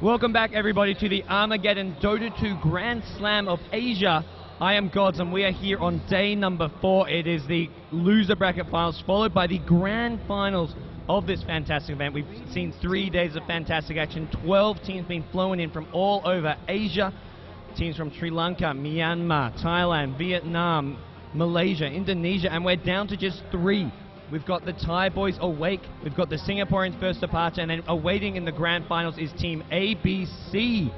Welcome back, everybody, to the Armaggeddon Dota 2 Grand Slam of Asia. I am Gods, and we are here on day number 4. It is the loser bracket finals, followed by the grand finals of this fantastic event. We've seen 3 days of fantastic action. 12 teams being flown in from all over Asia. Teams from Sri Lanka, Myanmar, Thailand, Vietnam, Malaysia, Indonesia, and we're down to just 3. We've got the Thai boys awake, we've got the Singaporeans first departure, and then awaiting in the grand finals is Team ABC.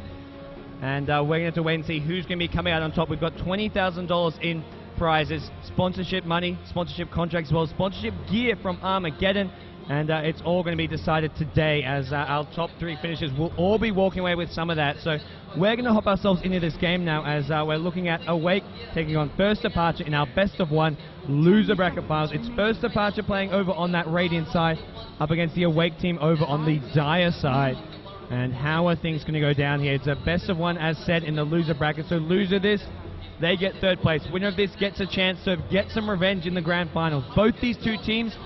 And we're going to have to wait and see who's going to be coming out on top. We've got $20,000 in prizes, sponsorship money, sponsorship contracts, as well as sponsorship gear from Armaggeddon. And it's all going to be decided today, as our top 3 finishers will all be walking away with some of that. So we're going to hop ourselves into this game now, as we're looking at Awake taking on First Departure in our best of 1 loser bracket finals. It's First Departure playing over on that Radiant side, up against the Awake team over on the Dire side. And how are things going to go down here? It's a best of 1, as said, in the loser bracket. So loser this, they get 3rd place. Winner of this gets a chance to get some revenge in the grand finals. Both these 2 teams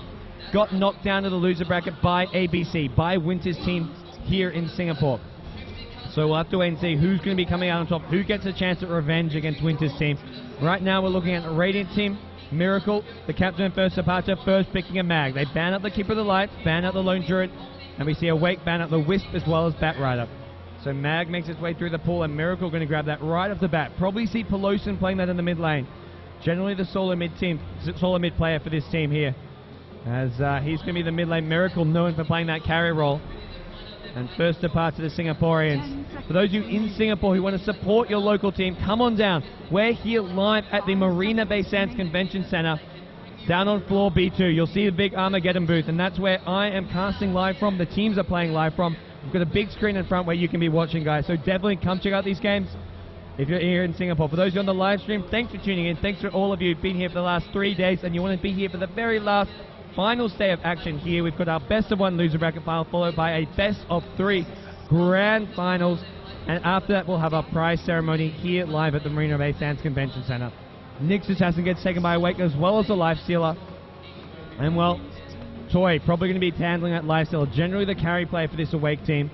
got knocked down to the loser bracket by ABC, by Winter's team here in Singapore. So we'll have to wait and see who's going to be coming out on top, who gets a chance at revenge against Winter's team. Right now we're looking at the Radiant team. Miracle, the captain and First Departure, first picking a Mag. They ban out the Keeper of the Light, ban out the Lone Druid, and we see Awake ban out the Wisp as well as Batrider. So Mag makes its way through the pool, and Miracle going to grab that right off the bat. Probably see Pelosin playing that in the mid lane. Generally the solo mid player for this team here, as he's going to be the mid lane. Miracle known for playing that carry role. And First Departure, the Singaporeans. For those of you in Singapore who want to support your local team, come on down. We're here live at the Marina Bay Sands Convention Center, down on floor B2. You'll see the big Armaggeddon booth, and that's where I am casting live from. The teams are playing live from. We've got a big screen in front where you can be watching, guys. So definitely come check out these games if you're here in Singapore. For those of you on the live stream, thanks for tuning in. Thanks for all of you who've been here for the last 3 days, and you want to be here for the very last finals day of action here. We've got our best of 1 loser bracket final, followed by a best of 3 grand finals, and after that we'll have our prize ceremony here live at the Marina Bay Sands Convention Center. Nyx Assassin gets taken by Awake, as well as the Lifestealer, and well, Toy probably going to be handling that Lifestealer, generally the carry player for this Awake team.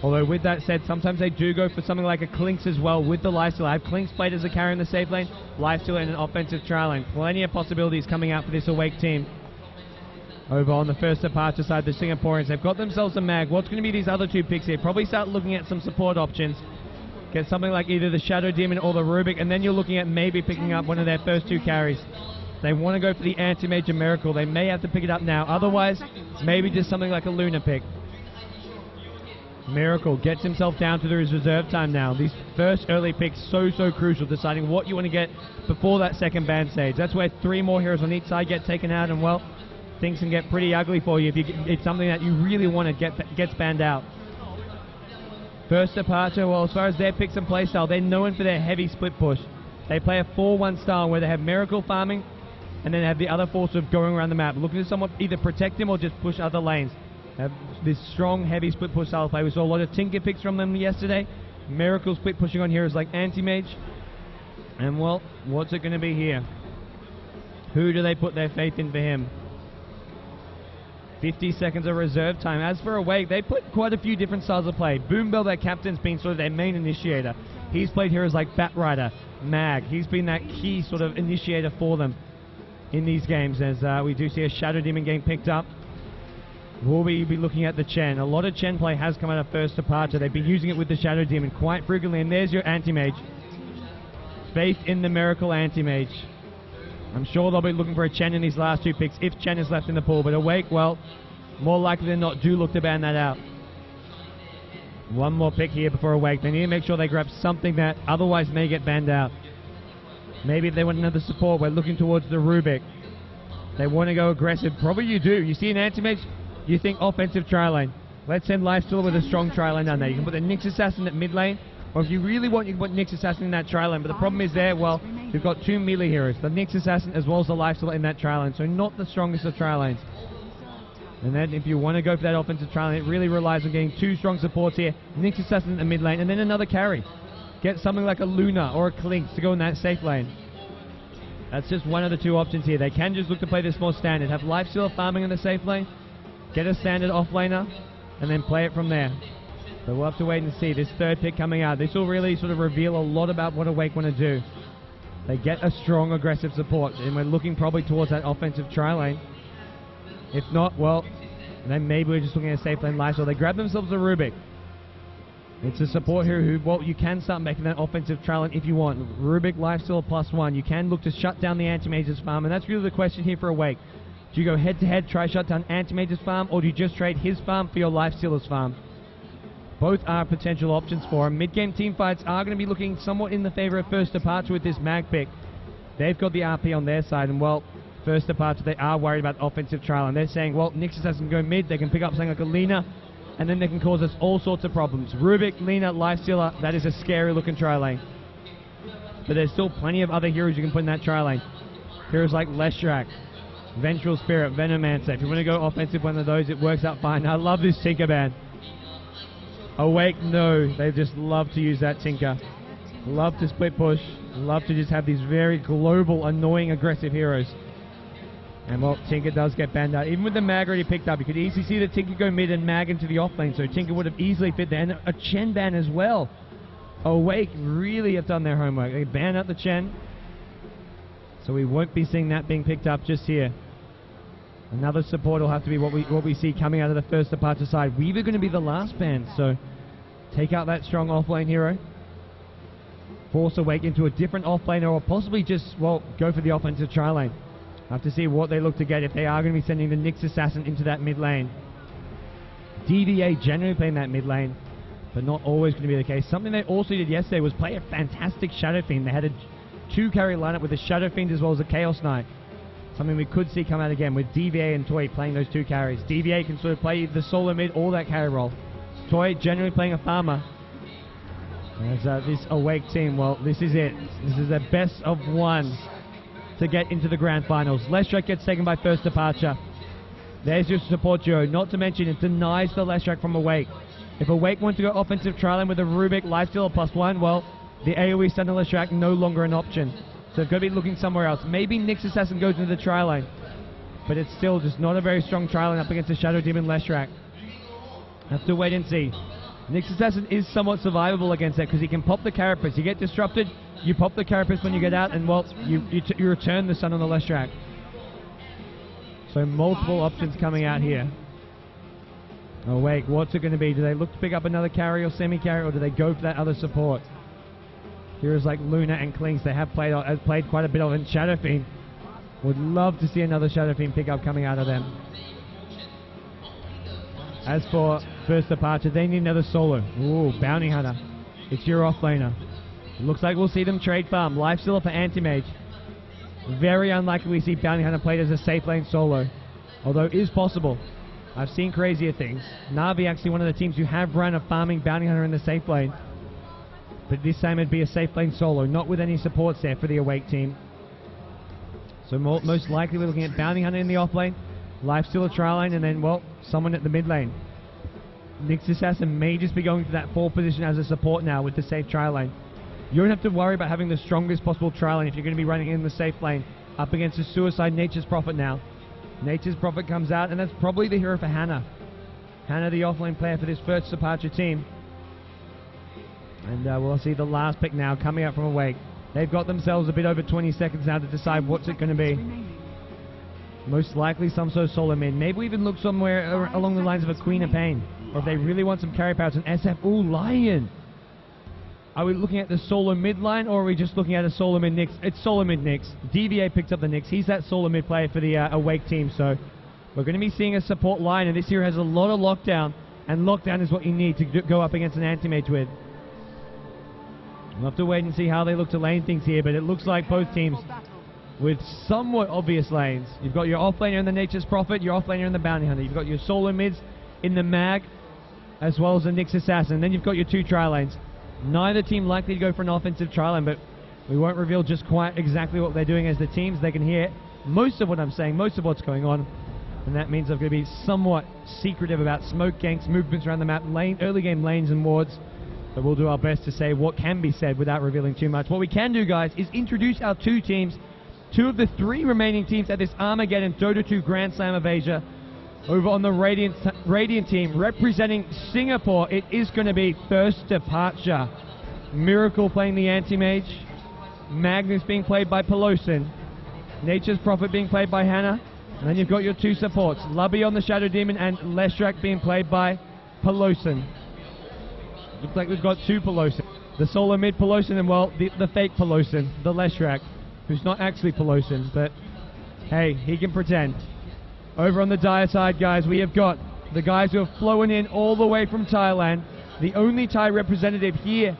Although with that said, sometimes they do go for something like a Clinks as well with the Lifestealer. I have Clinks played as a carry in the safe lane, Lifestealer in an offensive trial lane. Plenty of possibilities coming out for this Awake team. Over on the First Departure side, the Singaporeans, they've got themselves a Mag. What's going to be these other 2 picks here? Probably start looking at some support options. Get something like either the Shadow Demon or the Rubik, and then you're looking at maybe picking up one of their first 2 carries. They want to go for the Anti-Mage and Miracle. They may have to pick it up now. Otherwise, maybe just something like a Luna pick. Miracle gets himself down to his reserve time now. These first early picks so crucial, deciding what you want to get before that second ban stage. That's where 3 more heroes on each side get taken out, and well, things can get pretty ugly for you if it's something that you really want to gets banned out. First Departure, well, as far as their picks and playstyle, they're known for their heavy split push. They play a 4-1 style where they have Miracle farming, and then they have the other 4 sort of going around the map, looking to somewhat either protect him or just push other lanes. They have this strong, heavy split push style play. We saw a lot of Tinker picks from them yesterday. Miracle split pushing on heroes like Anti-Mage. And well, what's it going to be here? Who do they put their faith in for him? 50 seconds of reserve time. As for Awake, they put quite a few different styles of play. Boombell, their captain's been sort of their main initiator. He's played heroes like Batrider, Mag. He's been that key sort of initiator for them in these games, as we do see a Shadow Demon getting picked up. We'll be looking at the Chen. A lot of Chen play has come out of First Departure. They've been using it with the Shadow Demon quite frequently, and there's your Anti-Mage. Faith in the Miracle Anti-Mage. I'm sure they'll be looking for a Chen in these last 2 picks if Chen is left in the pool, but Awake, well, more likely than not, do look to ban that out. 1 more pick here before Awake. They need to make sure they grab something that otherwise may get banned out. Maybe if they want another support, we're looking towards the Rubik. They want to go aggressive. Probably you do. You see an Anti-Mage, you think offensive tri lane. Let's send Lifestealer with a strong tri lane down there. You can put the Nyx Assassin at mid lane, or if you really want, you can put Nyx Assassin in that tri lane. But the problem is there, well, you've got 2 melee heroes, the Nyx Assassin as well as the Lifestealer in that tri lane, so not the strongest of tri lanes. And then if you want to go for that offensive tri lane, it really relies on getting 2 strong supports here. Nyx Assassin in the mid lane, and then another carry. Get something like a Luna or a Clinks to go in that safe lane. That's just one of the 2 options here. They can just look to play this more standard. Have Lifestealer farming in the safe lane, get a standard offlaner, and then play it from there. But we'll have to wait and see. This third pick coming out, this will really sort of reveal a lot about what Awake want to do. They get a strong aggressive support, and we're looking probably towards that offensive tri lane. If not, well, then maybe we're just looking at a safe lane lifesteal. They grab themselves a Rubik. It's a support here who, well, you can start making that offensive tri lane if you want. Rubik lifesteal +1. You can look to shut down the Anti-Mage's farm, and that's really the question here for Awake. Do you go head-to-head, try shut down Anti-Mage's farm, or do you just trade his farm for your lifestealer's farm? Both are potential options for him. Mid-game team fights are going to be looking somewhat in the favor of First Departure with this mag pick. They've got the RP on their side, and well, First Departure, they are worried about the offensive trial, and they're saying, well, Nixus doesn't go mid, they can pick up something like a Lina, and then they can cause us all sorts of problems. Rubik, Lina, Lifestealer, that is a scary looking tri lane. But there's still plenty of other heroes you can put in that tri lane. Heroes like Leshrac, Vengeful Spirit, Venomancer. If you want to go offensive one of those, it works out fine. I love this Tinkerband. Awake, no, they just love to use that Tinker. Love to split push, love to just have these very global, annoying, aggressive heroes. And well, Tinker does get banned out. Even with the mag already picked up, you could easily see the Tinker go mid and mag into the off lane, so Tinker would have easily fit there. And a Chen ban as well. Awake really have done their homework. They ban out the Chen. So we won't be seeing that being picked up just here. Another support will have to be what we see coming out of the First Departure side. Weaver going to be the last ban, so take out that strong offlane hero. Force Awake into a different offlaner, or possibly just, well, go for the offensive tri lane. Have to see what they look to get if they are going to be sending the Nyx Assassin into that mid lane. DVA generally playing that mid lane, but not always going to be the case. Something they also did yesterday was play a fantastic Shadow Fiend. They had a 2-carry lineup with a Shadow Fiend as well as a Chaos Knight. Something we could see come out again with DVA and Toy playing those 2 carries. DVA can sort of play the solo mid or that carry role. Toy generally playing a farmer. As this Awake team, well, this is it. This is the best of 1 to get into the grand finals. Leshrac gets taken by First Departure. There's your support duo. Not to mention, it denies the Leshrac from Awake. If Awake wants to go offensive trialing with a Rubik Lifestealer +1, well, the AoE stun Leshrac no longer an option. So they've got to be looking somewhere else. Maybe Nyx Assassin goes into the tri lane, but it's still just not a very strong tri lane up against the Shadow Demon Leshrac. Have to wait and see. Nyx Assassin is somewhat survivable against that because he can pop the Carapace. You get disrupted, you pop the Carapace when you get out, and well, you return the stun on the Leshrac. So multiple options coming out here. Awake, what's it going to be? Do they look to pick up another carry or semi-carry, or do they go for that other support? Heroes like Luna and Klings, they have played quite a bit of, and Shadow Fiend. Would love to see another Shadow Fiend pickup coming out of them. As for First Departure, they need another solo. Ooh, Bounty Hunter. It's your offlaner. Looks like we'll see them trade farm. Lifestealer for Anti-Mage. Very unlikely we see Bounty Hunter played as a safe lane solo. Although it is possible. I've seen crazier things. Na'Vi actually one of the teams who have run a farming Bounty Hunter in the safe lane. But this time it'd be a safe lane solo, not with any supports there for the Awake team. So most likely we're looking at Bounty Hunter in the off lane, Lifestealer tri lane, and then, well, someone at the mid lane. Nyx Assassin may just be going to that 4th position as a support now with the safe tri lane. You don't have to worry about having the strongest possible tri lane if you're going to be running in the safe lane up against a Suicide Nature's Prophet now. Nature's Prophet comes out, and that's probably the hero for Hannah. Hannah, the offlane player for this First Departure team. And we'll see the last pick now coming up from Awake. They've got themselves a bit over 20 seconds now to decide what's it going to be. Most likely some sort of solo mid. Maybe we even look somewhere along the lines of a Queen of Pain. Or if they really want some carry powers, an SF. Ooh, Lion! Are we looking at the solo mid line, or are we just looking at a solo mid Nyx? It's solo mid Nyx. DVA picks up the Nyx. He's that solo mid player for the Awake team, so we're going to be seeing a support line, and this here has a lot of lockdown, and lockdown is what you need to go up against an Anti-Mage with. We'll have to wait and see how they look to lane things here, but it looks like both teams with somewhat obvious lanes. You've got your offlaner in the Nature's Prophet, your offlaner in the Bounty Hunter. You've got your solo mids in the Mag, as well as the Nyx Assassin. Then you've got your 2 tri lanes. Neither team likely to go for an offensive tri lane, but we won't reveal just quite exactly what they're doing as the teams. They can hear most of what I'm saying, most of what's going on, and that means I'm going to be somewhat secretive about smoke ganks, movements around the map, early game lanes and wards. But we'll do our best to say what can be said without revealing too much. What we can do, guys, is introduce our 2 teams, 2 of the 3 remaining teams at this Armageddon Dota 2 Grand Slam of Asia. Over on the Radiant team, representing Singapore, it is going to be First Departure. Miracle playing the Anti-Mage. Magnus being played by Pelosin. Nature's Prophet being played by Hannah. And then you've got your two supports, Lubby on the Shadow Demon and Leshrak being played by Pelosin. Looks like we've got two Pelosin. The solo mid Pelosin and, well, the fake Pelosin, the Leshrak, who's not actually Pelosin, but hey, he can pretend. Over on the Dire side, guys, we have got the guys who have flown in all the way from Thailand. The only Thai representative here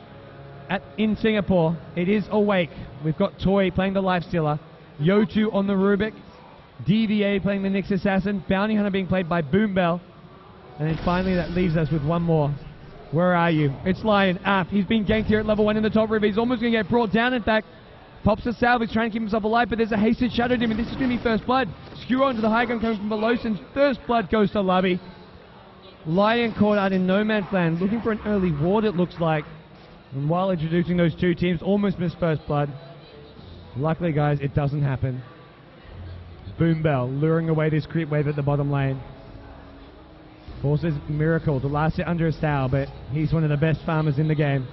in Singapore, it is Awake. We've got Toy playing the Lifestealer, Yotu on the Rubik, DVA playing the Nyx Assassin, Bounty Hunter being played by Boombell, and then finally that leaves us with one more. Where are you? It's Lion. He's been ganked here at level 1 in the top river. He's almost going to get brought down, in fact. Pops a salve, he's trying to keep himself alive, but there's a hasted Shadow Demon. This is going to be first blood. Skewer onto the high ground coming from Pelosin's. First blood goes to Lubby. Lion caught out in no man's land, looking for an early ward, it looks like. And while introducing those two teams, almost missed first blood. Luckily, guys, it doesn't happen. Boombell luring away this creep wave at the bottom lane. Forces Miracle to last it under his tower, but he's one of the best farmers in the game.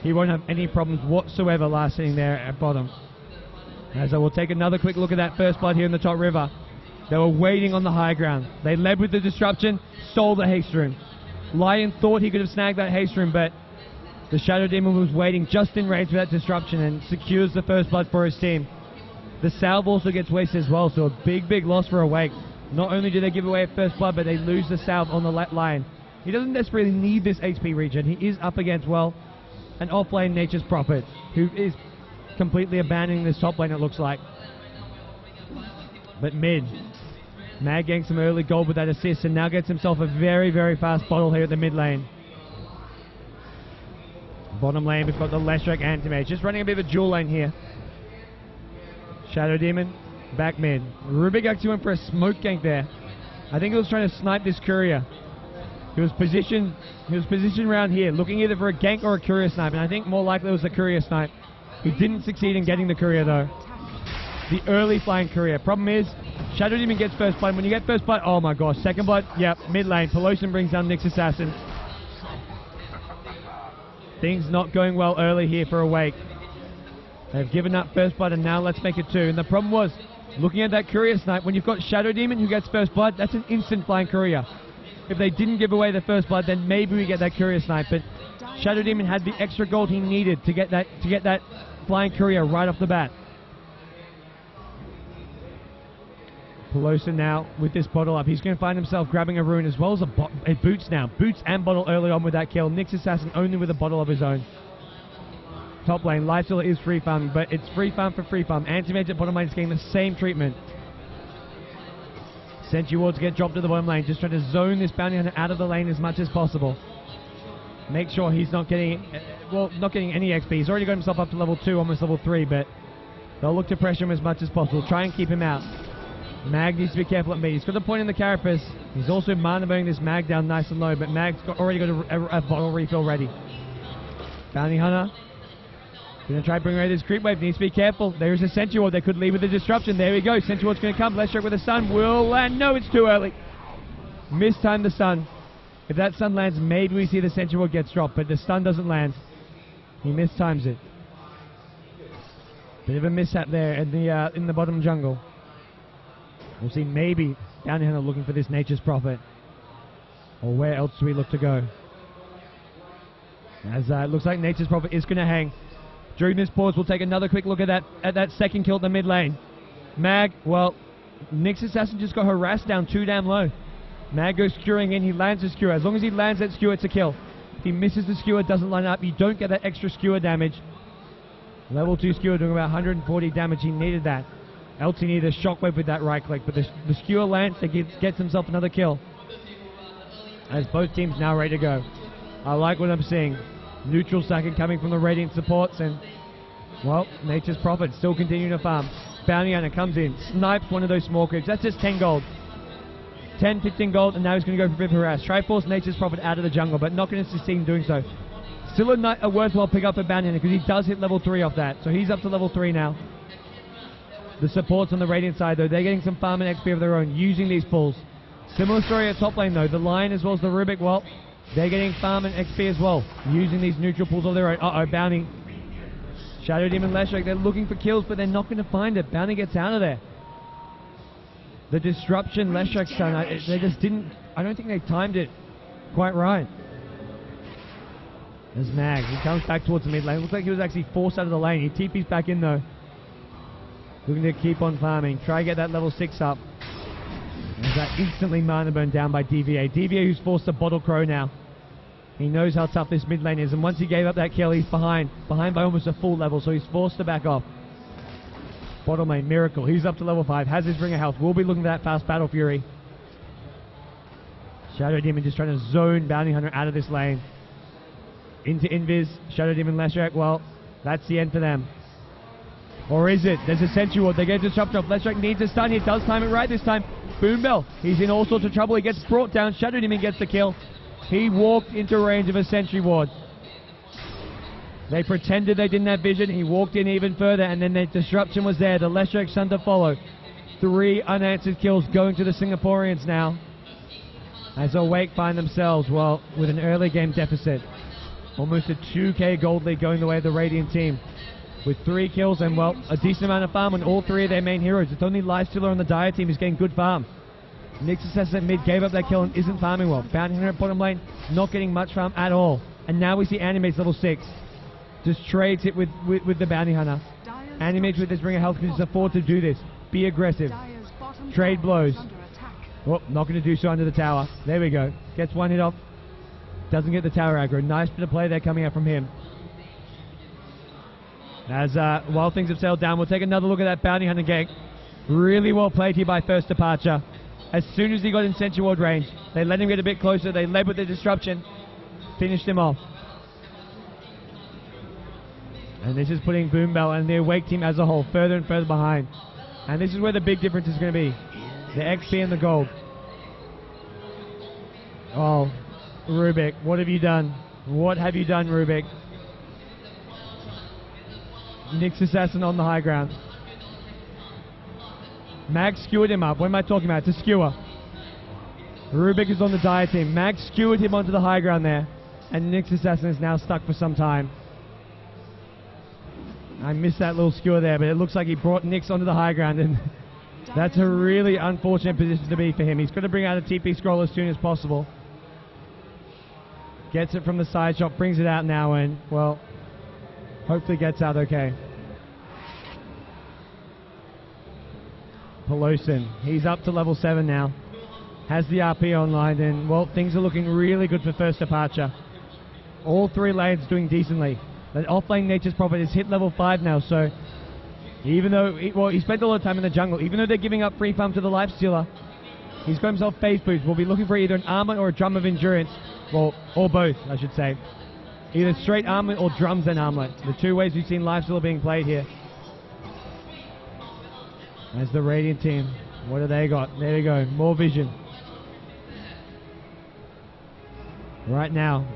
He won't have any problems whatsoever last sitting there at bottom. As I will take another quick look at that first blood here in the top river. They were waiting on the high ground. They led with the disruption, stole the haste rune. Lion thought he could have snagged that haste rune, but the Shadow Demon was waiting just in range for that disruption and secures the first blood for his team. The salve also gets wasted as well, so a big loss for Awake. Not only do they give away a first blood, but they lose the salve on the Lion. He doesn't desperately need this HP regen. He is up against, well, an offlane Nature's Prophet, who is completely abandoning this top lane, it looks like. But mid, Mag getting some early gold with that assist and now gets himself a very fast bottle here at the mid lane. Bottom lane, we've got the Leshrak Anti-Mage, just running a bit of a dual lane here. Shadow Demon, back mid. Rubik actually went for a smoke gank there. I think he was trying to snipe this courier. He was positioned around here, looking either for a gank or a courier snipe, and I think more likely it was the courier snipe. He didn't succeed in getting the courier though. The early flying courier. Problem is, Shadow Demon gets first blood. When you get first blood, oh my gosh, second blood, yep, mid lane. Pelosin brings down Nyx Assassin. Things not going well early here for Awake. They've given up first blood and now let's make it 2. And the problem was, looking at that courier snipe, when you've got Shadow Demon who gets first blood, that's an instant flying courier. If they didn't give away the first blood, then maybe we get that courier snipe. But Shadow Demon had the extra gold he needed to get that flying courier right off the bat. Pelosin now with this bottle up. He's going to find himself grabbing a rune as well as a boots now. Boots and bottle early on with that kill. Nyx Assassin only with a bottle of his own. Top lane, Lifestealer is free farm, but it's free farm for free farm. Anti-Mage at bottom lane is getting the same treatment. Sentry wards get dropped to the bottom lane, just trying to zone this bounty hunter out of the lane as much as possible. Make sure he's not getting, not getting any XP. He's already got himself up to level 2, almost level 3, but they'll look to pressure him as much as possible. Try and keep him out. Mag needs to be careful at mid. He's got a point in the carapace. He's also mana burning this Mag down nice and low, but Mag's already got a bottle refill ready. Bounty hunter. Gonna try to bring away this creep wave. Needs to be careful. There's a Sentry Ward. They could leave with a disruption. There we go. Sentry Ward's gonna come. Leshrak with a stun. Will land. No, it's too early. Mistimed the stun. If that stun lands, maybe we see the Sentry Ward gets dropped, but the stun doesn't land. He mistimes it. Bit of a mishap there in the bottom jungle. We'll see maybe Bounty Hunter looking for this Nature's Prophet. Or where else do we look to go? As it looks like Nature's Prophet is gonna hang. During this pause, we'll take another quick look at that second kill at the mid lane. Mag, well, Nyx Assassin just got harassed down too damn low. Mag goes skewering in, he lands a skewer. As long as he lands that skewer, it's a kill. If he misses the skewer, doesn't line up, you don't get that extra skewer damage. Level 2 skewer doing about 140 damage, he needed that. Else he needed a shockwave with that right click, but the skewer lands, so he gets himself another kill. As both teams now ready to go. I like what I'm seeing. Neutral stacking coming from the Radiant supports, and well, Nature's Prophet still continuing to farm. Bounty Hunter comes in, snipes one of those small creeps. That's just 10 gold. 10, 15 gold, and now he's going to go for a bit of harass. Try force Nature's Prophet out of the jungle, but not going to succeed in doing so. Still a worthwhile pick up for Bounty Hunter because he does hit level 3 off that, so he's up to level 3 now. The supports on the Radiant side, though, they're getting some farm and XP of their own, using these pulls. Similar story at top lane though. The Lion as well as the Rubik, well, they're getting farm and XP as well, using these neutral pools of their own. Bounty. Shadow Demon Leshrac, they're looking for kills, but they're not going to find it. Bounty gets out of there. The disruption Leshrac's done, they just didn't, I don't think they timed it quite right. There's Mag, he comes back towards the mid lane. Looks like he was actually forced out of the lane. He TP's back in though. Looking to keep on farming, try to get that level 6 up. There's that instantly mana burn down by DVA. DVA who's forced to bottle Crow now. He knows how tough this mid lane is, and once he gave up that kill, he's behind by almost a full level, so he's forced to back off. Bottom lane, Miracle, he's up to level 5, has his ring of health. We'll be looking for that fast Battle Fury. Shadow Demon just trying to zone Bounty Hunter out of this lane. Into Invis, Shadow Demon Leshrac, well, that's the end for them. Or is it? There's a Sentry Ward, they get disrupted off. Leshrac needs a stun, he does time it right this time. Boom Bell, he's in all sorts of trouble, he gets brought down, Shadow Demon gets the kill. He walked into range of a Sentry Ward. They pretended they didn't have vision, he walked in even further, and then the disruption was there. The Leshrac son to follow. 3 unanswered kills going to the Singaporeans now. As Awake find themselves, well, with an early game deficit. Almost a 2k gold lead going the way of the Radiant team. With 3 kills and, well, a decent amount of farm on all 3 of their main heroes. It's only Lifestealer on the Dire team who's getting good farm. Nixus at mid gave up that kill and isn't farming well. Bounty Hunter at bottom lane, not getting much farm at all. And now we see Animate's level 6. Just trades it with the Bounty Hunter. Animate with his ring of health can just afford to do this. Be aggressive. Trade blows. Oh, not going to do so under the tower. There we go. Gets one hit off. Doesn't get the tower aggro. Nice bit of play there coming out from him. As while things have settled down, we'll take another look at that Bounty Hunter gang. Really well played here by First Departure. As soon as he got in Sentry Ward range, they let him get a bit closer. They led with the disruption. Finished him off. And this is putting Boom Bell and the Awake team as a whole further and further behind. And this is where the big difference is going to be. The XP and the gold. Oh, Rubik, what have you done? What have you done, Rubik? Nyx Assassin on the high ground. Mag skewered him up. What am I talking about? It's a skewer. Rubik is on the Dire team. Mag skewered him onto the high ground there. And Nyx Assassin is now stuck for some time. I missed that little skewer there, but it looks like he brought Nyx onto the high ground, and that's a really unfortunate position to be for him. He's got to bring out a TP scroll as soon as possible. Gets it from the side shot, brings it out now, and, well, hopefully gets out okay. Pelosin, he's up to level 7 now. Has the RP online, and, well, things are looking really good for First Departure. All 3 lanes doing decently. The off-lane Nature's Prophet has hit level 5 now, so even though, he spent a lot of time in the jungle, even though they're giving up free farm to the Lifestealer, he's got himself phase boost. We'll be looking for either an armor or a drum of endurance, well, or both, I should say. Either straight armor or drums and armlet. The 2 ways we've seen Lifestealer being played here. As the Radiant team, what do they got? There we go, more vision. Right now,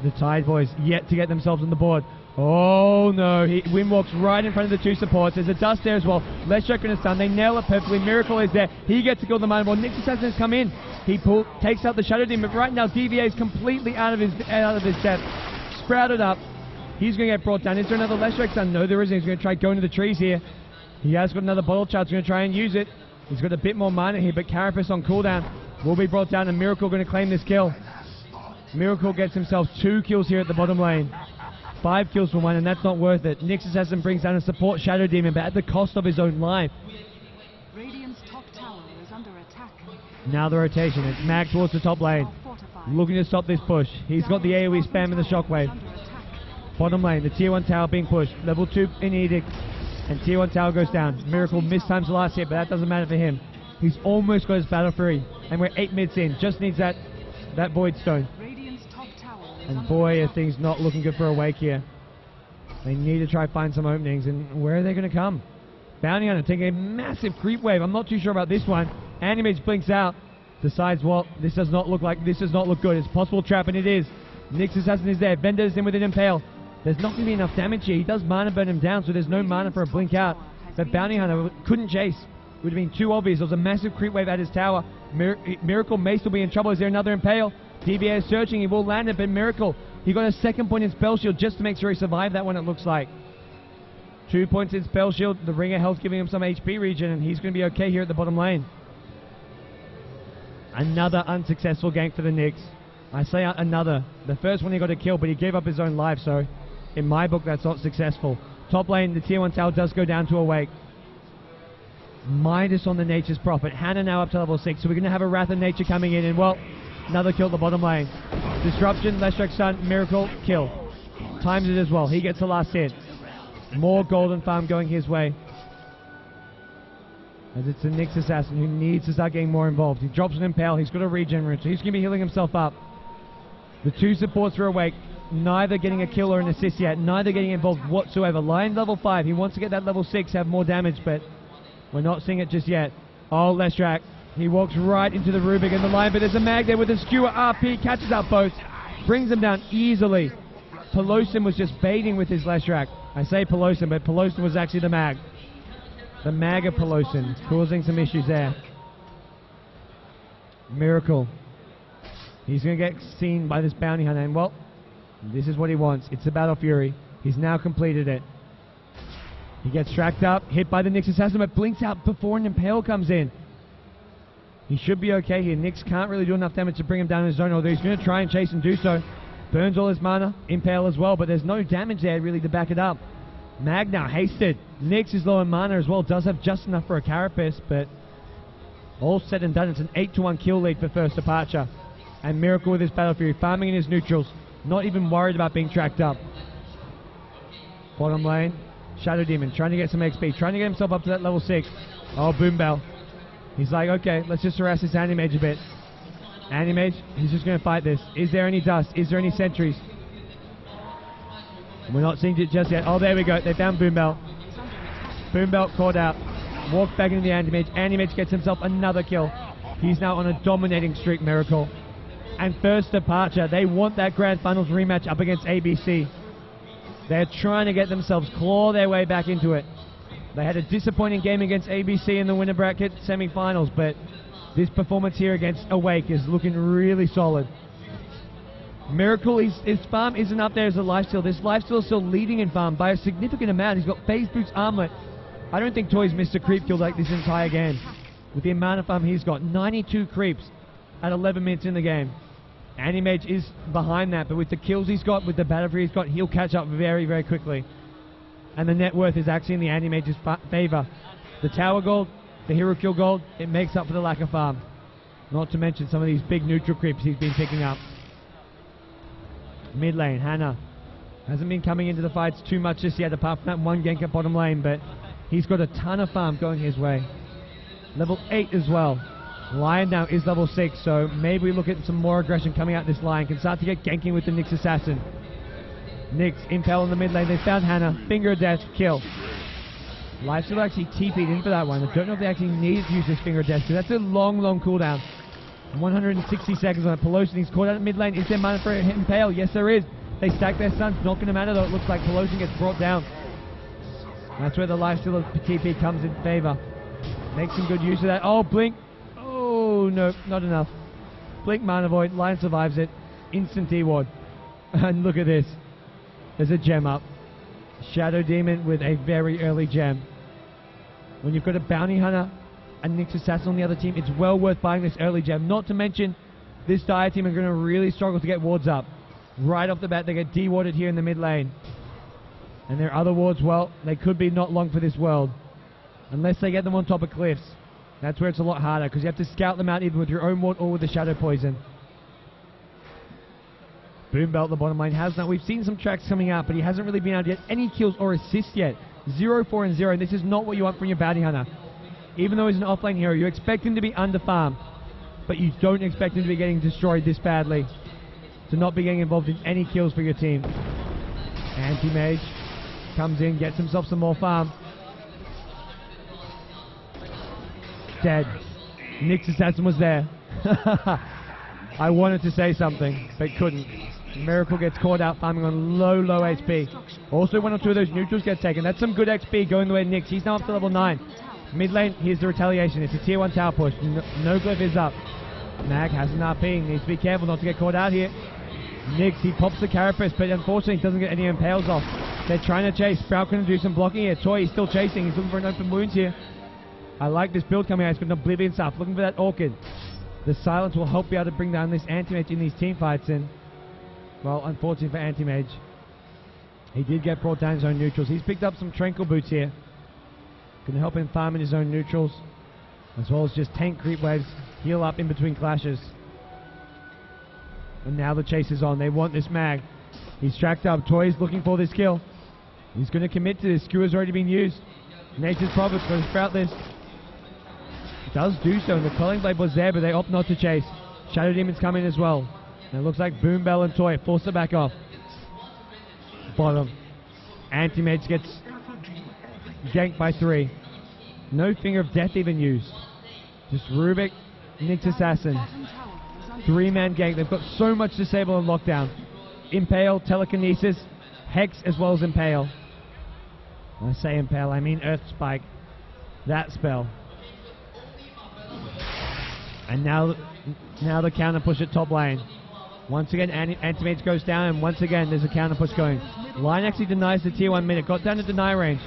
the Tide boys yet to get themselves on the board. Oh no, Wim walks right in front of the 2 supports. There's a dust there as well. Leshrac going to stun. They nail it perfectly. Miracle is there. He gets to kill the mana ball. Nyx Assassin has come in. He takes out the Shadow Demon. But right now, DVA is completely out of his depth. Sprouted up. He's going to get brought down. Is there another Leshrac stun? No, there isn't. He's going to try going to the trees here. He has got another bottle charge. He's going to try and use it. He's got a bit more mana here, but Carapace on cooldown will be brought down, and Miracle going to claim this kill. Miracle gets himself 2 kills here at the bottom lane. 5 kills for 1, and that's not worth it. Nyx Assassin brings down a support Shadow Demon, but at the cost of his own life. Radiant's top tower is under attack. Now the rotation. It's Mag towards the top lane. Looking to stop this push. He's got the AoE spam and the shockwave. Bottom lane, the tier 1 tower being pushed. Level 2 in Edict. And tier 1 tower goes down. Miracle mistimes the last hit, but that doesn't matter for him. He's almost got his Battle Fury. And we're 8 mids in. Just needs that Void Stone. And boy, are things not looking good for Awake here. They need to try find some openings, and where are they going to come? Bounty Hunter taking a massive creep wave. I'm not too sure about this one. Animates blinks out. Decides, well, this does not look good. It's a possible trap, and it is. Nyx Assassin is there. Vendor's in with an Impale. There's not going to be enough damage here. He does mana burn him down, so there's no mana for a blink out. But Bounty Hunter couldn't chase. It would have been too obvious. There was a massive creep wave at his tower. Miracle may still be in trouble. Is there another Impale? DBA is searching. He will land it, but Miracle, he got a second point in Spell Shield just to make sure he survived that one, it looks like. 2 points in Spell Shield. The Ring of Hell's giving him some HP regen, and he's going to be okay here at the bottom lane. Another unsuccessful gank for the Knicks. I say another. The first one he got a kill, but he gave up his own life, so in my book that's not successful. Top lane, the tier 1 tower does go down to Awake. Minus on the Nature's Prophet. Hannah now up to level 6, so we're going to have a Wrath of Nature coming in, and well, another kill at the bottom lane. Disruption, Leshrac stun, Miracle, kill. Times it as well. He gets the last hit. More golden farm going his way. As it's the Nyx assassin who needs to start getting more involved. He drops an Impale. He's got a regen rune, so he's going to be healing himself up. The two supports are Awake. Neither getting a kill or an assist yet. Neither getting involved whatsoever. Lion level 5. He wants to get that level 6, have more damage, but we're not seeing it just yet. Oh, Leshrac. He walks right into the Rubik and the Lion, but there's a mag there with a skewer RP. Catches up both. Brings them down easily. Pelosin was just baiting with his Leshrac. I say Pelosin, but Pelosin was actually the mag. The mag of Pelosin, causing some issues there. Miracle. He's going to get seen by this bounty hunter, and well, this is what he wants. It's the Battle Fury. He's now completed it. He gets tracked up, hit by the Nyx assassin, but blinks out before an Impale comes in. He should be okay here. Nyx can't really do enough damage to bring him down in his zone, although he's going to try and chase and do so. Burns all his mana, Impale as well, but there's no damage there really to back it up. Mag now hasted. Nyx is low in mana as well, does have just enough for a Carapace, but all said and done, it's an 8-1 kill lead for first departure. And Miracle with his Battle Fury, farming in his neutrals, not even worried about being tracked up. Bottom lane, Shadow Demon trying to get some XP, trying to get himself up to that level 6. Oh, Boom Bell. He's like, okay, let's just harass this Anti-Mage a bit. Anti-Mage, he's just going to fight this. Is there any dust? Is there any sentries? We're not seeing it just yet. Oh, there we go. They found Boom Bell. Boom Bell caught out. Walked back into the Anti-Mage. Anti-Mage gets himself another kill. He's now on a dominating streak, Miracle. And first departure, they want that Grand Finals rematch up against ABC. They're trying to get themselves, claw their way back into it. They had a disappointing game against ABC in the winner bracket semi-finals, but this performance here against Awake is looking really solid. Miracle, his farm isn't up there as a lifesteal. This lifesteal is still leading in farm by a significant amount. He's got Phase Boots Armlet. I don't think Toys missed a creep kill like this entire game. With the amount of farm he's got, 92 creeps at 11 minutes in the game. Anti-Mage is behind that, but with the kills he's got, with the Battle Fury he's got, he'll catch up very, very quickly. And the net worth is actually in the Anti-Mage's favor. The tower gold, the hero kill gold, it makes up for the lack of farm. Not to mention some of these big neutral creeps he's been picking up. Mid lane, Hannah hasn't been coming into the fights too much just yet, apart from that one gank at bottom lane, but he's got a ton of farm going his way. Level 8 as well. Lion now is level 6, so maybe we look at some more aggression coming out this Lion. Can start to get ganking with the Nyx assassin. Nyx, Impale in the mid lane. They found Hannah. Finger of Death, kill. Lifesteal actually TP'd in for that one. I don't know if they actually needed to use this Finger of Death, because that's a long, long cooldown. 160 seconds on it. Pelosin, he's caught out at mid lane. Is there mana for a hit Impale? Yes, there is. They stack their stuns. Not going to matter, though. It looks like Pelosin gets brought down. That's where the lifesteal of TP comes in favor. Makes some good use of that. Oh, Blink. Oh, no, not enough. Blink Mana Void. Lion survives it. Instant T-Ward. And look at this. There's a gem up. Shadow Demon with a very early gem. When you've got a Bounty Hunter and Nyx Assassin on the other team, it's well worth buying this early gem. Not to mention, this Dire team are going to really struggle to get wards up. Right off the bat, they get de-warded here in the mid lane. And their other wards, well, they could be not long for this world. Unless they get them on top of cliffs. That's where it's a lot harder, because you have to scout them out either with your own ward or with the Shadow Poison. Boom Belt, the bottom lane, has not. We've seen some tracks coming out, but he hasn't really been able to get any kills or assists yet. 0, 4, and 0, and this is not what you want from your Bounty Hunter. Even though he's an offlane hero, you expect him to be under farm, but you don't expect him to be getting destroyed this badly. To not be getting involved in any kills for your team. Anti-Mage comes in, gets himself some more farm. Dead. Nyx Assassin was there. I wanted to say something, but couldn't. Miracle gets caught out, farming on low HP. Also, 1 or 2 of those neutrals get taken. That's some good XP going the way of Nyx. He's now up to level 9. Mid lane, here's the retaliation. It's a tier 1 tower push. No glyph is up. Mag has an RP. Needs to be careful not to get caught out here. Nyx, he pops the carapace, but unfortunately doesn't get any impales off. They're trying to chase. Sprout going to do some blocking here. Toy is still chasing. He's looking for an open wound here. I like this build coming out. He's got an Oblivion stuff. Looking for that Orchid. The silence will help be able to bring down this Anti-Mage in these team fights. And, well, unfortunately for Anti-Mage, he did get brought down his own neutrals. He's picked up some Tranquil Boots here. Can help him farm in his own neutrals, as well as just tank creep waves, heal up in between clashes. And now the chase is on. They want this mag. He's tracked up. Toy's looking for this kill. He's going to commit to this. Skewer's already been used. Nature's Prophet's going to sprout this. Does do so, and the Quelling Blade was there, but they opt not to chase. Shadow Demon's coming as well. And it looks like Boom Bell and Toy force it back off. Bottom. Anti-Mage gets ganked by 3. No Finger of Death even used. Just Rubik, Nyx Assassin. 3-man gank. They've got so much disable and lockdown. Impale, Telekinesis, Hex as well as Impale. When I say Impale, I mean Earth Spike. That spell. And now the counter push at top lane. Once again, Anti-Mage goes down, and once again, there's a counter push going. Line actually denies the tier 1 minute. Got down to deny range.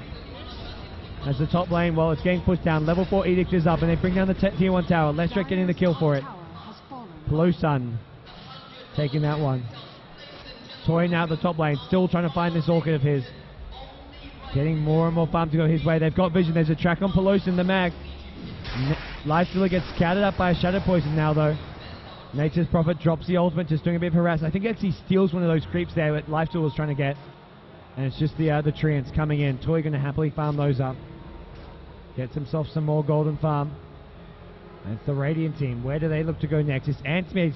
As the top lane, well, it's getting pushed down. Level 4 Edict is up, and they bring down the tier 1 tower. Leshrac getting the kill for it. Plosun taking that one. Toy now at the top lane, still trying to find this Orchid of his. Getting more and more farm to go his way. They've got vision. There's a track on Plosun, the mag. Lifestealer gets scattered up by a Shadow Poison now, though. Nature's Prophet drops the ultimate, just doing a bit of harass. I think he actually steals one of those creeps there that Lifestealer was trying to get. And it's just the Treants coming in. Toy going to happily farm those up. Gets himself some more golden farm. And it's the Radiant team. Where do they look to go next? It's Anti-Mage.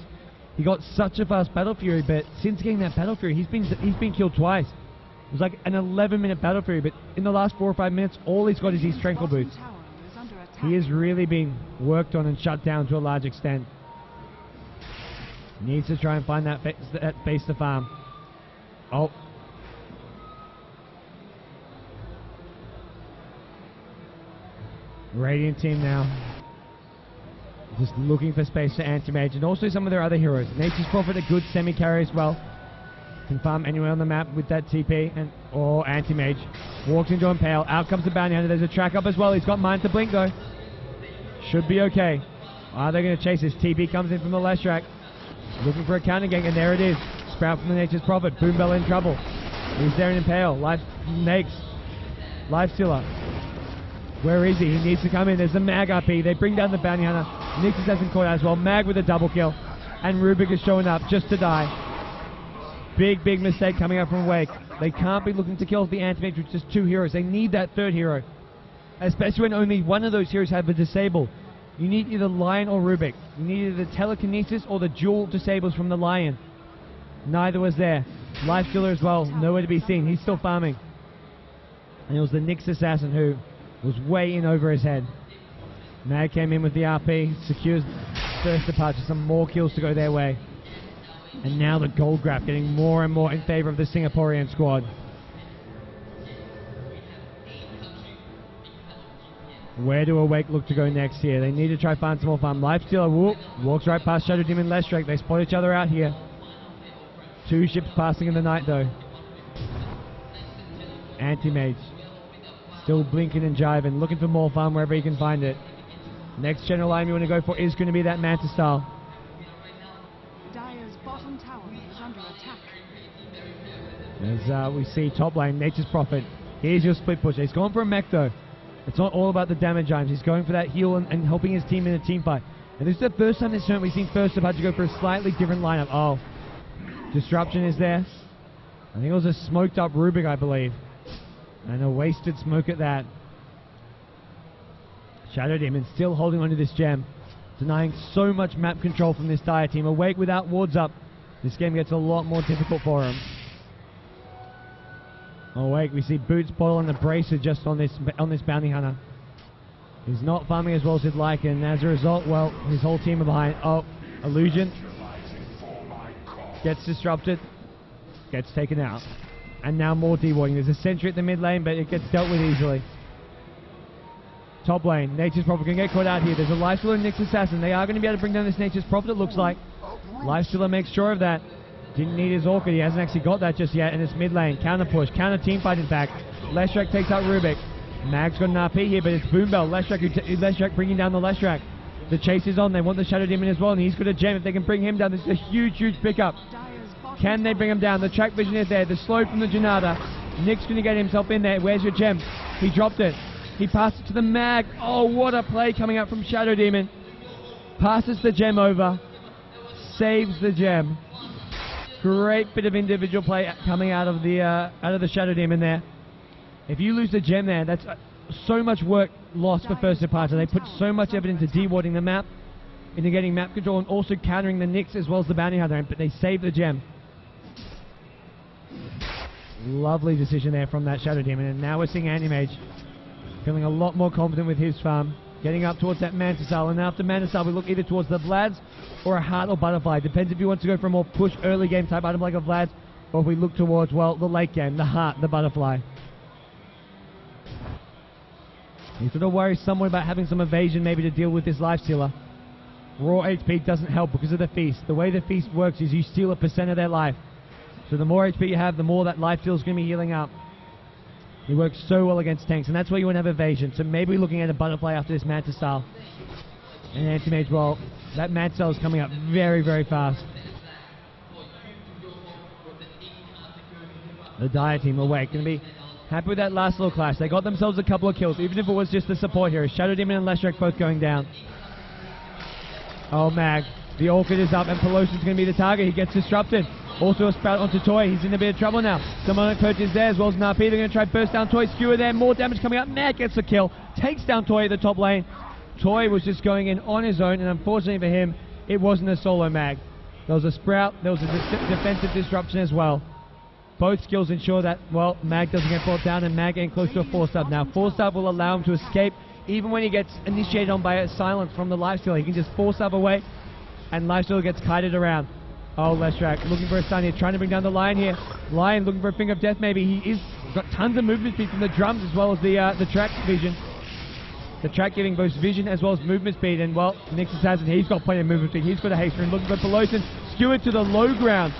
He got such a fast Battle Fury, but since getting that Battle Fury, he's been killed twice. It was like an 11-minute Battle Fury, but in the last 4 or 5 minutes, all he's got is his Tranquil Boots. He is really being worked on and shut down to a large extent. Needs to try and find that base to farm. Oh. Radiant team now. Just looking for space for Anti-Mage and also some of their other heroes. Nature's Prophet, a good semi-carry as well. Can farm anywhere on the map with that TP or Anti-Mage. Walks into Impale. Out comes the Bounty Hunter. There's a track up as well. He's got Mind to Blink though. Should be okay. Are they going to chase this? TP comes in from the Leshrac. Looking for a counter gank, and there it is. Sprout from the Nature's Prophet. Boom Bell in trouble. He's there in Impale. Lifestealer. Where is he? He needs to come in. There's the Mag RP. They bring down the Bounty Hunter. Nyx hasn't caught out as well. Mag with a double kill. And Rubik is showing up just to die. Big mistake coming up from Wake. They can't be looking to kill the Anti-Mage with just 2 heroes. They need that 3rd hero. Especially when only one of those heroes have a disable. You need either Lion or Rubik. You need either the Telekinesis or the dual disables from the Lion. Neither was there. Lifestealer as well. Nowhere to be seen. He's still farming. And it was the Nyx Assassin who was way in over his head. Mag came in with the RP. Secures first departure. Some more kills to go their way. And now the gold graph getting more and more in favor of the Singaporean squad. Where do Awake look to go next here? They need to try find some more farm. Lifestealer walks right past Shadow Demon and Leshrac. They spot each other out here. 2 ships passing in the night though. Anti-Mage still blinking and jiving, looking for more farm wherever he can find it. Next general item you want to go for is going to be that Manta style. Dire's bottom tower is under attack. As we see top lane, Nature's Prophet. Here's your split push. He's gone for a mech though. It's not all about the damage items. He's going for that heal and helping his team in a team fight. And this is the first time this tournament we've seen First Up had to go for a slightly different lineup. Oh, Disruption is there. I think it was a smoked up Rubik, I believe. And a wasted smoke at that. Shadow Demon still holding onto this gem. Denying so much map control from this Dire team. Awake without wards up. This game gets a lot more difficult for him. Awake, we see Boots, Boil and the Bracer just on this Bounty Hunter. He's not farming as well as he'd like, and as a result, well, his whole team are behind. Oh, Illusion. Gets disrupted. Gets taken out. And now more dewarding. There's a sentry at the mid lane, but it gets dealt with easily. Top lane, Nature's Prophet can get caught out here. There's a Lifestealer and Nyx Assassin. They are going to be able to bring down this Nature's Prophet, it looks like. Lifestealer makes sure of that. Didn't need his Orchid. He hasn't actually got that just yet in this mid lane. Counter push, counter team fight in fact. Leshrac takes out Rubik. Mag's got an RP here, but it's Boombell. Leshrac bringing down the Leshrac. The chase is on. They want the Shadow Demon as well, and he's got a gem. If they can bring him down, this is a huge, huge pickup. Can they bring him down? The track vision is there. The slow from the Janata. Nick's going to get himself in there. Where's your gem? He dropped it. He passed it to the Mag. Oh, what a play coming out from Shadow Demon. Passes the gem over. Saves the gem. Great bit of individual play coming out of the Shadow Demon there. If you lose the gem there, that's so much work lost for First Departure. They put so much effort into dewarding the map, into getting map control, and also countering the Nyx as well as the Bounty Hunter, but they saved the gem. Lovely decision there from that Shadow Demon, and now we're seeing Anti-Mage feeling a lot more confident with his farm, getting up towards that Mantisal, and after Mantisal we look either towards the Vlads or a Heart or Butterfly. Depends if you want to go for a more push early game type item like a Vlad, or if we look towards, well, the late game, the Heart, the Butterfly. He's got to worry somewhat about having some evasion maybe to deal with this Lifestealer. Raw HP doesn't help because of the Feast. The way the Feast works is you steal a % of their life. So the more HP you have, the more that Lifestealer is going to be healing up. He works so well against tanks, and that's where you want to have evasion. So maybe we're looking at a Butterfly after this Manta style. And Anti-Mage, well, that Manta style is coming up very, very fast. The Dire team awake. Going to be happy with that last little clash. They got themselves a couple of kills, even if it was just the support here. Shadow Demon and Leshrac both going down. Oh, Mag. The Orchid is up, and Pelosian's going to be the target. He gets disrupted. Also a Sprout onto Toy. He's in a bit of trouble now. Demonic Perch is there as well as an RP. They're going to try burst down Toy. Skewer there. More damage coming up. Mag gets the kill. Takes down Toy at the top lane. Toy was just going in on his own, and unfortunately for him, it wasn't a solo Mag. There was a Sprout. There was a defensive disruption as well. Both skills ensure that, well, Mag doesn't get brought down, and Mag getting close to a 4-star. Now, 4-star will allow him to escape. Even when he gets initiated on by a silence from the Lifestealer, he can just 4-star away, and Lifestealer gets kited around. Oh, Leshrac looking for a stun here, trying to bring down the Lion here. Lion looking for a Finger of Death maybe. He is got tons of movement speed from the drums as well as the track vision. The track giving both vision as well as movement speed, and well, Nyx Assassin, he's got plenty of movement speed. He's got a haste and looking for Pelosian. Skewered to the low ground.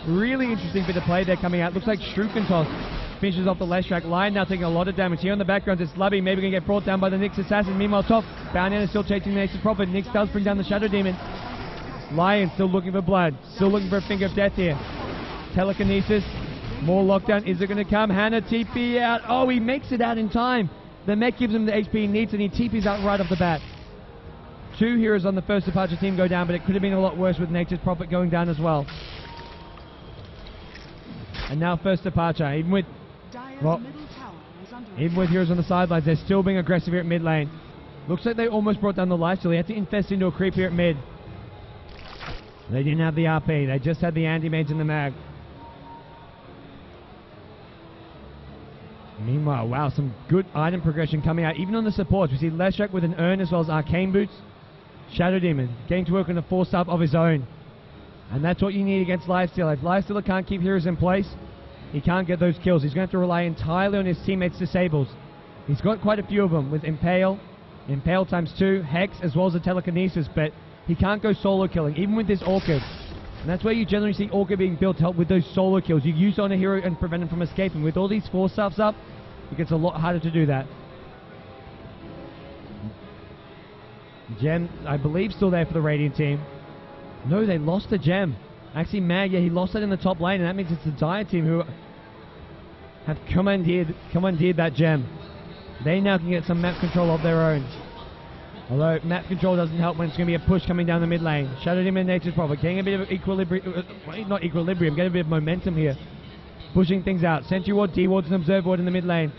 Really interesting bit of play there coming out. Looks like Shrukentoss finishes off the Leshrac. Lion now taking a lot of damage. Here in the background, it's Lubby maybe going to get brought down by the Nyx Assassin. Meanwhile, top, Bounty Hunter still chasing the Nyx Prophet. Nyx does bring down the Shadow Demon. Lion still looking for blood. Still looking for a Finger of Death here. Telekinesis. More lockdown. Is it going to come? Hannah TP out. Oh, he makes it out in time. The mech gives him the HP he needs, and he TPs out right off the bat. 2 heroes on the First Departure team go down, but it could have been a lot worse with Nature's Prophet going down as well. And now First Departure, even with heroes on the sidelines, they're still being aggressive here at mid lane. Looks like they almost brought down the Lifestealer. They had to infest into a creep here at mid. They didn't have the RP. They just had the Anti-Mage and the Mag. Meanwhile, wow, some good item progression coming out. Even on the supports, we see Leshrac with an Urn as well as Arcane Boots. Shadow Demon getting to work on a 4-star of his own. And that's what you need against Lifestealer. If Lifestealer can't keep heroes in place, he can't get those kills. He's going to have to rely entirely on his teammates' disables. He's got quite a few of them with Impale ×2, Hex, as well as the Telekinesis, but he can't go solo killing, even with this Orchid. And that's where you generally see Orchid being built to help with those solo kills. You use it on a hero and prevent him from escaping. With all these 4-stars up, it gets a lot harder to do that. Gem, I believe, still there for the Radiant team. No, they lost the gem. Actually, Mag, yeah, he lost that in the top lane, and that means it's the Dire team who have commandeered that gem. They now can get some map control of their own. Although map control doesn't help when it's going to be a push coming down the mid lane. Shadow Demon and Nature's Prophet getting a bit of equilibrium, not equilibrium, getting a bit of momentum here. Pushing things out. Sentry Ward, D-Wards and Observe Ward in the mid lane.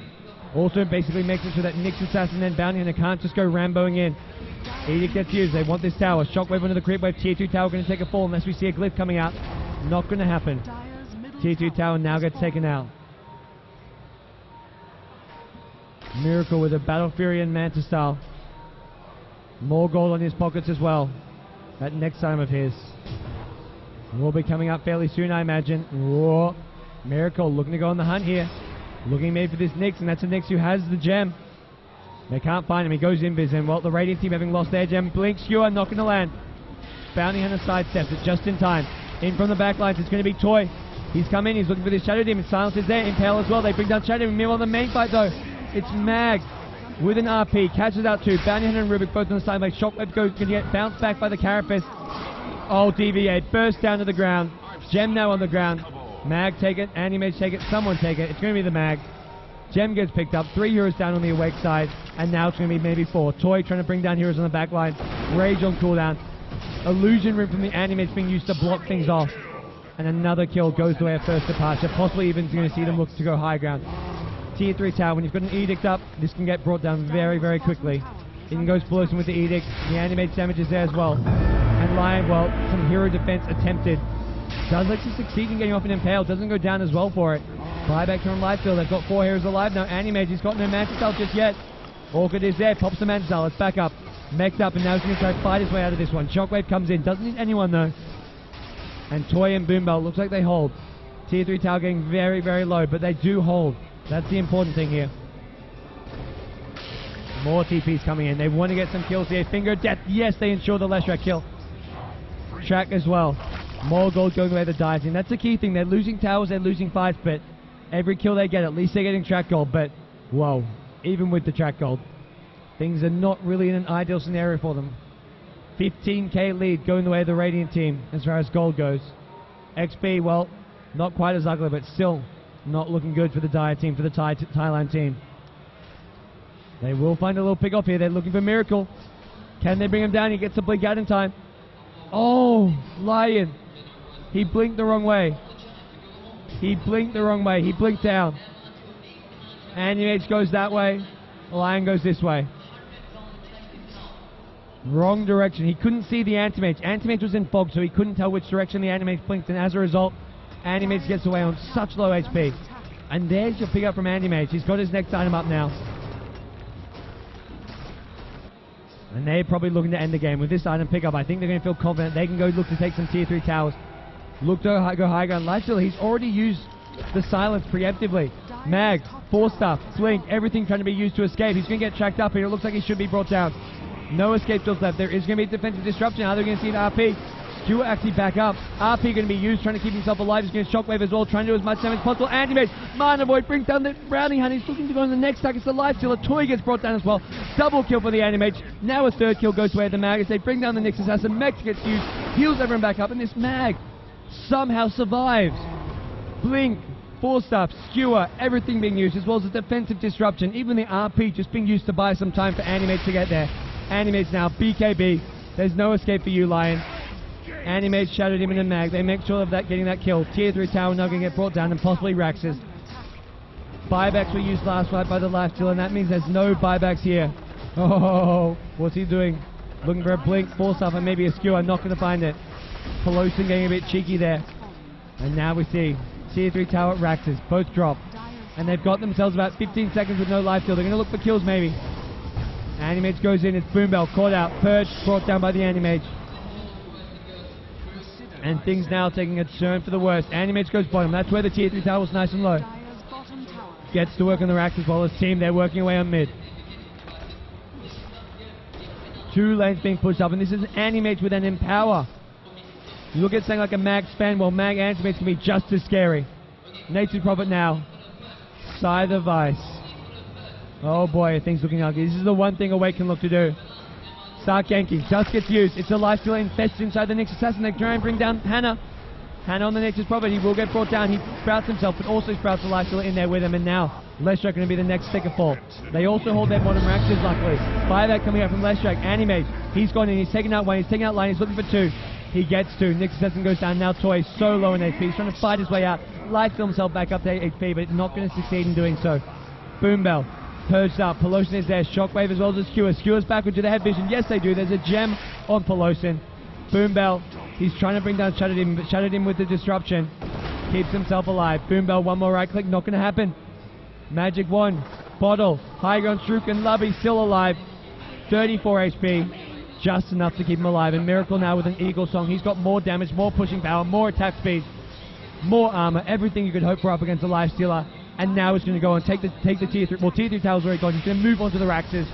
Also basically making sure that Nyx Assassin and Bounty Hunter can't just go Ramboing in. Edict gets used. They want this tower. Shockwave onto the creep wave. Tier 2 tower going to take a fall unless we see a glyph coming out. Not going to happen. Tier 2 tower now gets taken out. Miracle with a Battle Fury and Manta style. More gold on his pockets as well. That next time of his. Will be coming up fairly soon, I imagine. Whoa. Miracle looking to go on the hunt here. Looking maybe for this Nyx, and that's a Nyx who has the gem. They can't find him. He goes invis, and well, the Radiant team having lost their gem. Blink, skewer, not going to land. Bounty Hunter sidesteps it just in time. In from the back lines, it's going to be Toy. He's come in, he's looking for this Shadow Demon. Silence is there, Impale as well. They bring down Shadow Demon. Meanwhile, the main fight though, it's Mag with an RP. Catches out two. Bounty Hunter and Rubik both on the side. Like Shockwave goes, going to get bounced back by the Carapace. Oh, DVA, burst down to the ground. Gem now on the ground. Mag take it, Anti-Mage take it, someone take it. It's going to be the Mag. Gem gets picked up, 3 heroes down on the awake side, and now it's going to be maybe 4. Toy trying to bring down heroes on the back line. Rage on cooldown. Illusion Room from the Anti-Mage being used to block things off. And another kill goes the way of first departure. Possibly even going to see them look to go high ground. Tier 3 tower, when you've got an Edict up, this can get brought down very, very quickly. In goes Pelosi with the Edict. The Anti-Mage damage is there as well. And Lion, well, some hero defense attempted. Does actually succeed in getting off an Impale. Doesn't go down as well for it. Buyback from Livefield. They've got 4 heroes alive now. Anti-Mage, he's got no Mantis Style just yet. Orchid is there. Pops the Mantis Style. Let's back up. Mech'd up, and now he's going to try to fight his way out of this one. Shockwave comes in. Doesn't need anyone though. And Toy and Boombell looks like they hold. Tier 3 tower getting very, very low, but they do hold. That's the important thing here. More TPs coming in. They want to get some kills here. Finger of Death. Yes, they ensure the Leshrac kill. Track as well. More gold going the way of the Dire team. That's the key thing. They're losing towers, they're losing fights, but every kill they get, at least they're getting track gold. But, whoa, even with the track gold, things are not really in an ideal scenario for them. 15k lead going the way of the Radiant team as far as gold goes. XP, well, not quite as ugly, but still not looking good for the Dire team, for the Thailand team. They will find a little pick off here. They're looking for Miracle. Can they bring him down? He gets to blink out in time. Oh, Lion. He blinked the wrong way. He blinked the wrong way. He blinked down. Anti-Mage goes that way. Lion goes this way. Wrong direction. He couldn't see the Anti-Mage. Anti-Mage was in fog, so he couldn't tell which direction the Anti-Mage blinked, and as a result, Anti-Mage gets away on such low HP. And there's your pick up from Anti-Mage. He's got his next item up now. And they're probably looking to end the game with this item pickup. I think they're going to feel confident. They can go look to take some tier 3 towers. Look to go high ground. Lifesteal, he's already used the silence preemptively. Mag, 4-star, Blink, everything trying to be used to escape. He's going to get tracked up here. It looks like he should be brought down. No escape tools left. There is going to be defensive disruption. Now they're going to see an RP. Stewart actually back up. RP going to be used, trying to keep himself alive. He's going to Shockwave as well, trying to do as much damage as possible. Anti-Mage, Mana Void brings down the Browning Hunt. He's looking to go on the next attack. It's the Lifestealer. Toy gets brought down as well. Double kill for the Anti-Mage. Now a third kill goes away at the Mag as they bring down the Nyx Assassin. Mech gets used, heals everyone back up, and this Mag somehow survives. Blink, 4-star, Skewer, everything being used, as well as a defensive disruption. Even the RP just being used to buy some time for Anti-Mage to get there. Anti-Mage now, BKB. There's no escape for you, Lion. Anti-Mage, Shadow Demon, and Mag. They make sure of that, getting that kill. Tier 3 tower now going to get brought down, and possibly Raxus. Buybacks were used last fight by the Lifesteal, and that means there's no buybacks here. Oh, what's he doing? Looking for a Blink, 4-star, and maybe a Skewer. Not going to find it. Pelosi getting a bit cheeky there. And now we see Tier 3 tower at Raxus. Both drop. And they've got themselves about 15 seconds with no Lifesteal. They're going to look for kills, maybe. Anti-Mage goes in. It's Boombell. Caught out. Purge. Brought down by the Anti-Mage. And things now taking a turn for the worst. Anti-Mage goes bottom. That's where the tier 3 tower was nice and low. Gets to work on the racks as well as team. They're working away on mid. 2 lanes being pushed up. And this is Anti-Mage with an Empower. You look at something like a Mag Span. Well, Mag Anti-Mage can be just as scary. Nature's Prophet now. Scythe of Ice. Oh boy, things looking ugly. This is the one thing Awake can look to do. Stark Yankee just gets used. It's a Lifesteal infested inside the Nyx Assassin. They try and bring down Hannah. Hannah on the Nature's Prophet. He will get brought down. He sprouts himself, but also sprouts the Lifesteal in there with him. And now Leshrac going to be the next sticker fall. They also hold their bottom Raxus, luckily. Buyback coming out from Leshrac. Anti-Mage. He's gone in. He's taking out 1. He's taking out Line. He's looking for 2. He gets 2. Nyx Assassin goes down. Now Toy so low in HP. He's trying to fight his way out. Lifesteal himself back up to 8 HP, but not going to succeed in doing so. Boombell. Purged up. Pelosi is there. Shockwave as well as a Skewer. Skewer's backward to the head vision. Yes, they do. There's a gem on Pelosi. Boombell. He's trying to bring down Shadow Demon, but Shadow Demon with the disruption keeps himself alive. Boombell, one more right click. Not going to happen. Magic Wand. Bottle. High ground. Shrook and Lubby still alive. 34 HP. Just enough to keep him alive. And Miracle now with an Eagle Song. He's got more damage, more pushing power, more attack speed, more armor. Everything you could hope for up against a Lifestealer. and now it's going to go and take the tier 3. Well, tier 3 tower's already gone. He's going to move on to the Raxes.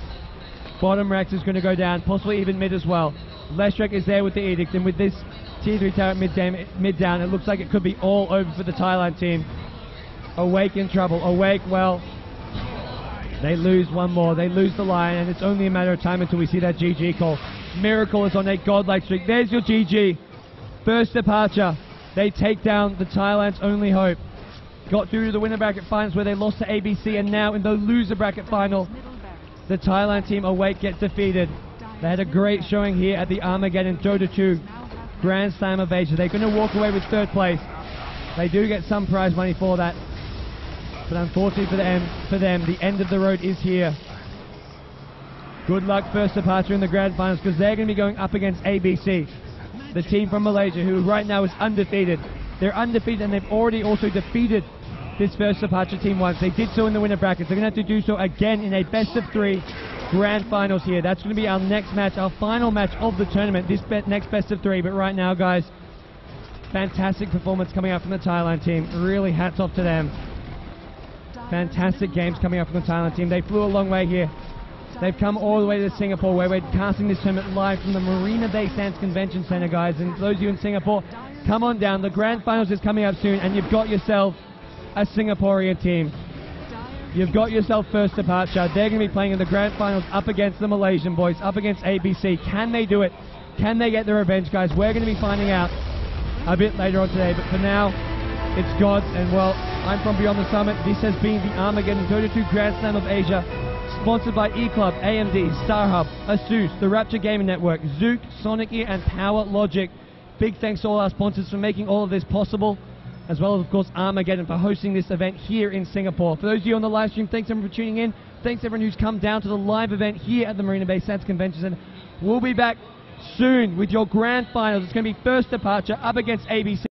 Bottom Rax is going to go down, possibly even mid as well. Leshek is there with the Edict, and with this tier 3 tower at mid down, it looks like it could be all over for the Thailand team. Awake in trouble. Awake, well, they lose one more. They lose the Lion, and it's only a matter of time until we see that GG call. Miracle is on a godlike streak. There's your GG. First departure. They take down the Thailand's only hope. Got through to the winner bracket finals where they lost to ABC, and now in the loser bracket final, the Thailand team Awake get defeated. They had a great showing here at the Armaggeddon Dota 2 Grand Slam of Asia. They're going to walk away with 3rd place. They do get some prize money for that, but unfortunately for them, the end of the road is here. Good luck first departure in the grand finals, because they're going to be going up against ABC, the team from Malaysia, who right now is undefeated. They're undefeated, and they've already also defeated this first departure team once. They did so in the winner brackets. They're going to have to do so again in a best of 3 grand finals here. That's going to be our next match, our final match of the tournament, this next best of 3. But right now, guys, fantastic performance coming out from the Thailand team. Really hats off to them. Fantastic games coming up from the Thailand team. They flew a long way here. They've come all the way to Singapore, where we're casting this tournament live from the Marina Bay Sands Convention Center, guys. And those of you in Singapore, come on down. The grand finals is coming up soon, and you've got yourself a Singaporean team. You've got yourself first departure. They're going to be playing in the grand finals up against the Malaysian boys, up against ABC. Can they do it? Can they get the revenge, guys? We're going to be finding out a bit later on today. But for now, it's gods. And well, I'm from Beyond the Summit. This has been the Armaggeddon Dota 2 Grand Slam of Asia, sponsored by eClub, AMD, StarHub, Asus, the Rapture Gaming Network, Zook, Sonic Ear, and Power Logic. Big thanks to all our sponsors for making all of this possible, as well as, of course, Armaggeddon for hosting this event here in Singapore. For those of you on the live stream, thanks everyone for tuning in. Thanks everyone who's come down to the live event here at the Marina Bay Sands Convention Center. We'll be back soon with your grand finals. It's going to be first departure up against ABC.